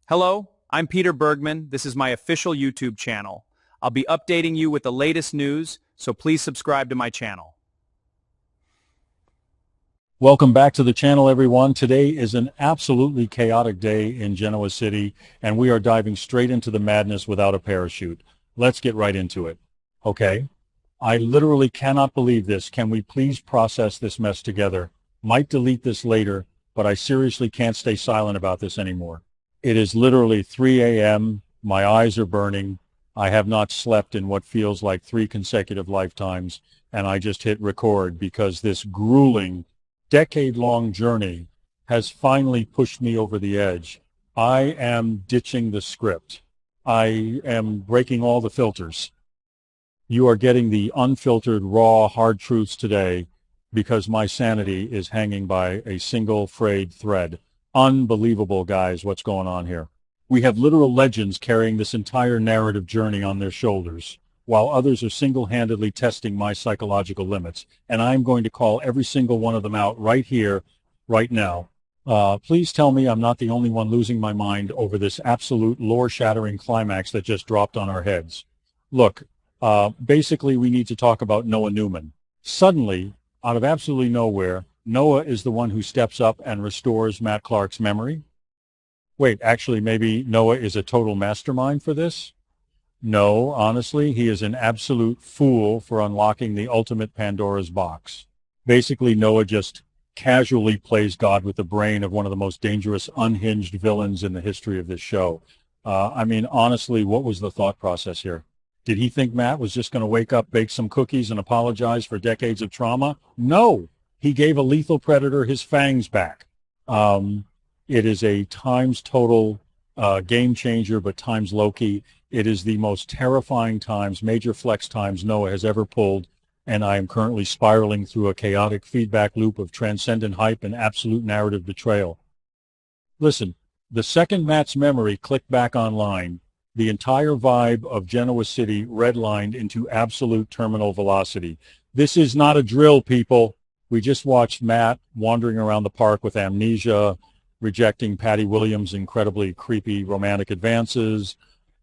Hello, I'm Peter Bergman. This is my official YouTube channel. I'll be updating you with the latest news, so please subscribe to my channel. Welcome back to the channel, everyone. Today is an absolutely chaotic day in Genoa City, and we are diving straight into the madness without a parachute. Let's get right into it. Okay? I literally cannot believe this. Can we please process this mess together? Might delete this later, but I seriously can't stay silent about this anymore. It is literally 3 a.m. My eyes are burning. I have not slept in what feels like 3 consecutive lifetimes, and I just hit record because this grueling decade-long journey has finally pushed me over the edge. I am ditching the script. I am breaking all the filters. You are getting the unfiltered, raw, hard truths today because my sanity is hanging by a single frayed thread. Unbelievable, guys, what's going on here. We have literal legends carrying this entire narrative journey on their shoulders, while others are single-handedly testing my psychological limits, and I'm going to call every single one of them out right here, right now. Please tell me I'm not the only one losing my mind over this absolute lore-shattering climax that just dropped on our heads. Look, basically we need to talk about Noah Newman. Suddenly, out of absolutely nowhere, Noah is the one who steps up and restores Matt Clark's memory. Wait, actually, maybe Noah is a total mastermind for this? No, honestly, he is an absolute fool for unlocking the ultimate Pandora's box. Basically, Noah just casually plays God with the brain of one of the most dangerous, unhinged villains in the history of this show. Honestly, what was the thought process here? Did he think Matt was just going to wake up, bake some cookies, and apologize for decades of trauma? No, he gave a lethal predator his fangs back. It is a times total game changer, but times low-key. It is the most terrifying times, major flex times Noah has ever pulled, and I am currently spiraling through a chaotic feedback loop of transcendent hype and absolute narrative betrayal. Listen, the second Matt's memory clicked back online, the entire vibe of Genoa City redlined into absolute terminal velocity. This is not a drill, people. We just watched Matt wandering around the park with amnesia, rejecting Patty Williams' incredibly creepy romantic advances,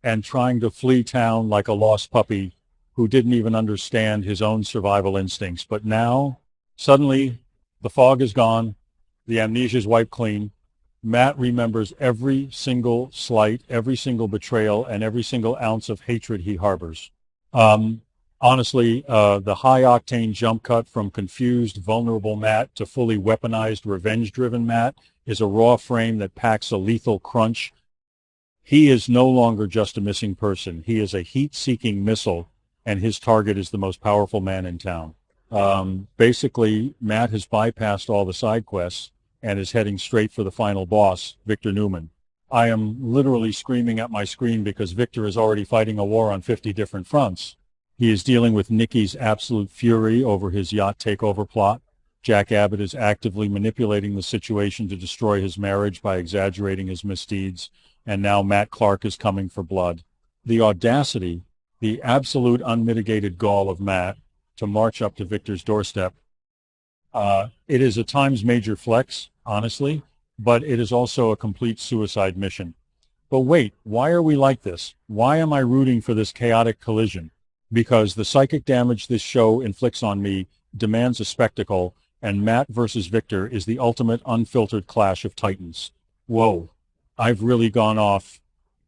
and trying to flee town like a lost puppy who didn't even understand his own survival instincts. But now, suddenly, the fog is gone, the amnesia is wiped clean. Matt remembers every single slight, every single betrayal, and every single ounce of hatred he harbors. Honestly, the high-octane jump cut from confused, vulnerable Matt to fully weaponized, revenge-driven Matt is a raw frame that packs a lethal crunch. He is no longer just a missing person. He is a heat-seeking missile, and his target is the most powerful man in town. Basically, Matt has bypassed all the side quests and is heading straight for the final boss, Victor Newman. I am literally screaming at my screen because Victor is already fighting a war on 50 different fronts. He is dealing with Nikki's absolute fury over his yacht takeover plot. Jack Abbott is actively manipulating the situation to destroy his marriage by exaggerating his misdeeds. And now Matt Clark is coming for blood. The audacity, the absolute unmitigated gall of Matt to march up to Victor's doorstep. It is a times major flex, honestly, but it is also a complete suicide mission. But wait, why are we like this? Why am I rooting for this chaotic collision? Because the psychic damage this show inflicts on me demands a spectacle, and Matt versus Victor is the ultimate unfiltered clash of titans. Whoa, I've really gone off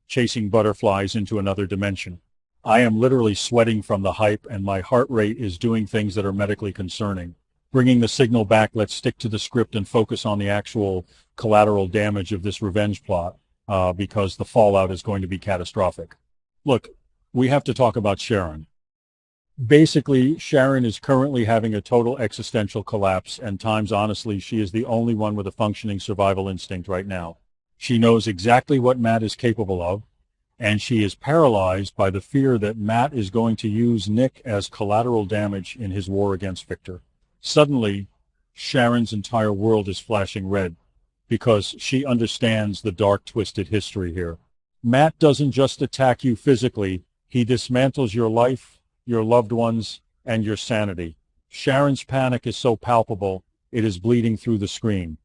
chasing butterflies into another dimension. I am literally sweating from the hype, and my heart rate is doing things that are medically concerning. Bringing the signal back, let's stick to the script and focus on the actual collateral damage of this revenge plot, because the fallout is going to be catastrophic. Look, we have to talk about Sharon. Basically, Sharon is currently having a total existential collapse, and times honestly, she is the only one with a functioning survival instinct right now. She knows exactly what Matt is capable of, and she is paralyzed by the fear that Matt is going to use Nick as collateral damage in his war against Victor. Suddenly, Sharon's entire world is flashing red because she understands the dark, twisted history here. Matt doesn't just attack you physically, he dismantles your life, your loved ones, and your sanity. Sharon's panic is so palpable, it is bleeding through the screen.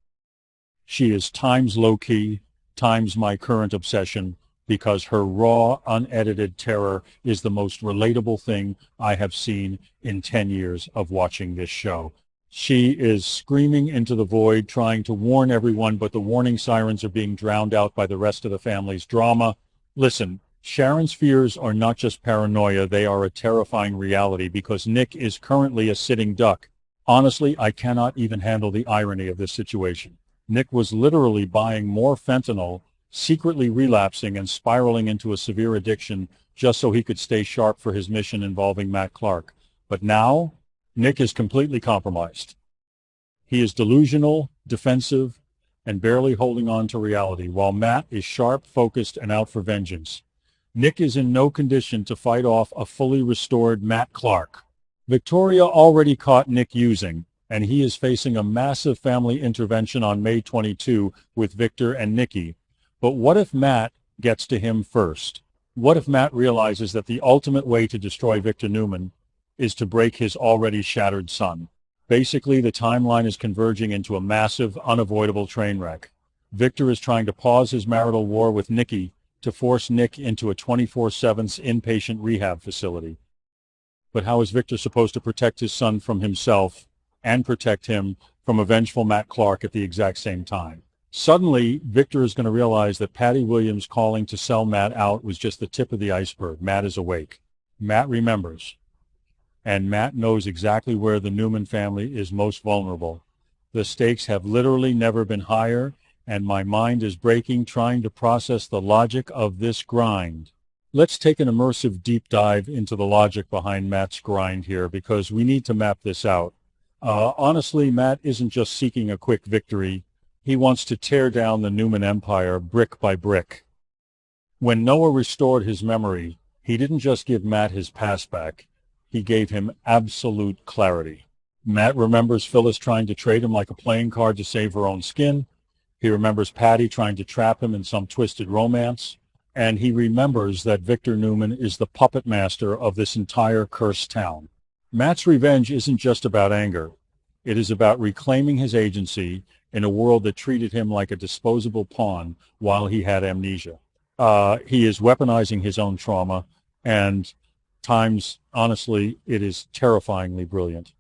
She is times low-key, times my current obsession, because her raw, unedited terror is the most relatable thing I have seen in 10 years of watching this show. She is screaming into the void, trying to warn everyone, but the warning sirens are being drowned out by the rest of the family's drama. Listen, Sharon's fears are not just paranoia, they are a terrifying reality because Nick is currently a sitting duck. Honestly, I cannot even handle the irony of this situation. Nick was literally buying more fentanyl, secretly relapsing and spiraling into a severe addiction just so he could stay sharp for his mission involving Matt Clark. But now, Nick is completely compromised. He is delusional, defensive, and barely holding on to reality, while Matt is sharp, focused, and out for vengeance. Nick is in no condition to fight off a fully restored Matt Clark. Victoria already caught Nick using, and he is facing a massive family intervention on May 22 with Victor and Nikki. But what if Matt gets to him first? What if Matt realizes that the ultimate way to destroy Victor Newman is to break his already shattered son? Basically, the timeline is converging into a massive, unavoidable train wreck. Victor is trying to pause his marital war with Nikki to force Nick into a 24/7 inpatient rehab facility. But how is Victor supposed to protect his son from himself and protect him from a vengeful Matt Clark at the exact same time? Suddenly, Victor is going to realize that Patty Williams calling to sell Matt out was just the tip of the iceberg. Matt is awake. Matt remembers. And Matt knows exactly where the Newman family is most vulnerable. The stakes have literally never been higher, and my mind is breaking trying to process the logic of this grind. Let's take an immersive deep dive into the logic behind Matt's grind here, because we need to map this out. Honestly, Matt isn't just seeking a quick victory. He wants to tear down the Newman empire brick by brick. When Noah restored his memory, he didn't just give Matt his past back. He gave him absolute clarity. Matt remembers Phyllis trying to trade him like a playing card to save her own skin. He remembers Patty trying to trap him in some twisted romance. And he remembers that Victor Newman is the puppet master of this entire cursed town. Matt's revenge isn't just about anger. It is about reclaiming his agency in a world that treated him like a disposable pawn while he had amnesia. He is weaponizing his own trauma, and times, honestly, it is terrifyingly brilliant.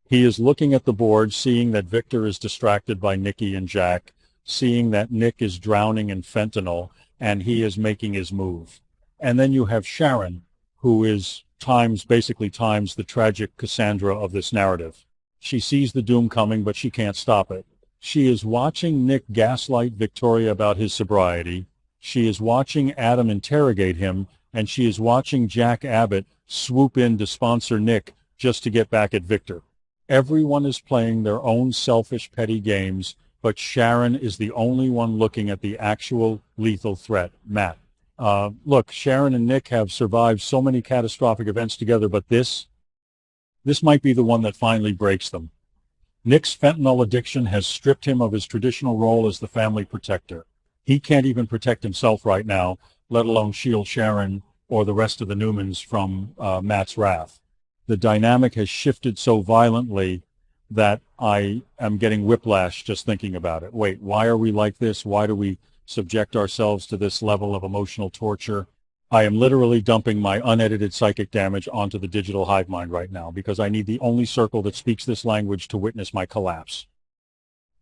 He is looking at the board, seeing that Victor is distracted by Nikki and Jack, seeing that Nick is drowning in fentanyl, and he is making his move. And then you have Sharon, who is basically times the tragic Cassandra of this narrative. She sees the doom coming, but she can't stop it. She is watching Nick gaslight Victoria about his sobriety. She is watching Adam interrogate him, and she is watching Jack Abbott swoop in to sponsor Nick just to get back at Victor. Everyone is playing their own selfish, petty games, but Sharon is the only one looking at the actual lethal threat, Matt. Look, Sharon and Nick have survived so many catastrophic events together, but this might be the one that finally breaks them. Nick's fentanyl addiction has stripped him of his traditional role as the family protector. He can't even protect himself right now, let alone shield Sharon or the rest of the Newmans from Matt's wrath. The dynamic has shifted so violently that I am getting whiplash just thinking about it. Wait, why are we like this? Why do we subject ourselves to this level of emotional torture? I am literally dumping my unedited psychic damage onto the digital hive mind right now because I need the only circle that speaks this language to witness my collapse.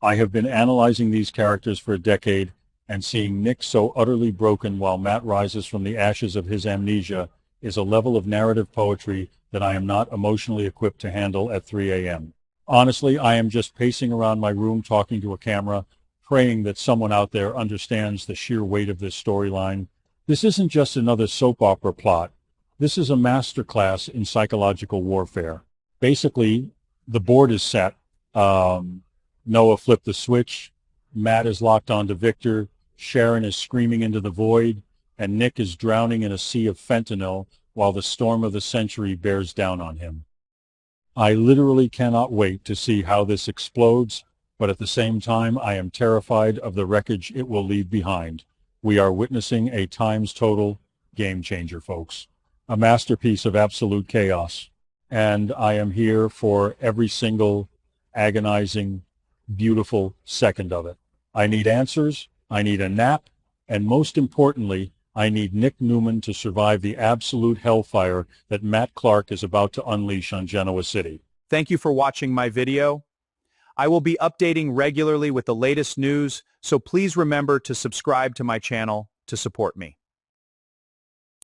I have been analyzing these characters for a decade, and seeing Nick so utterly broken while Matt rises from the ashes of his amnesia is a level of narrative poetry that I am not emotionally equipped to handle at 3 a.m. Honestly, I am just pacing around my room talking to a camera, praying that someone out there understands the sheer weight of this storyline. This isn't just another soap opera plot. This is a masterclass in psychological warfare. Basically, the board is set. Noah flipped the switch. Matt is locked onto Victor. Sharon is screaming into the void. And Nick is drowning in a sea of fentanyl while the storm of the century bears down on him. I literally cannot wait to see how this explodes, but at the same time, I am terrified of the wreckage it will leave behind. We are witnessing a times total game changer, folks. A masterpiece of absolute chaos. And I am here for every single agonizing, beautiful second of it. I need answers. I need a nap, and most importantly, I need Nick Newman to survive the absolute hellfire that Matt Clark is about to unleash on Genoa City. Thank you for watching my video. I will be updating regularly with the latest news, so please remember to subscribe to my channel to support me.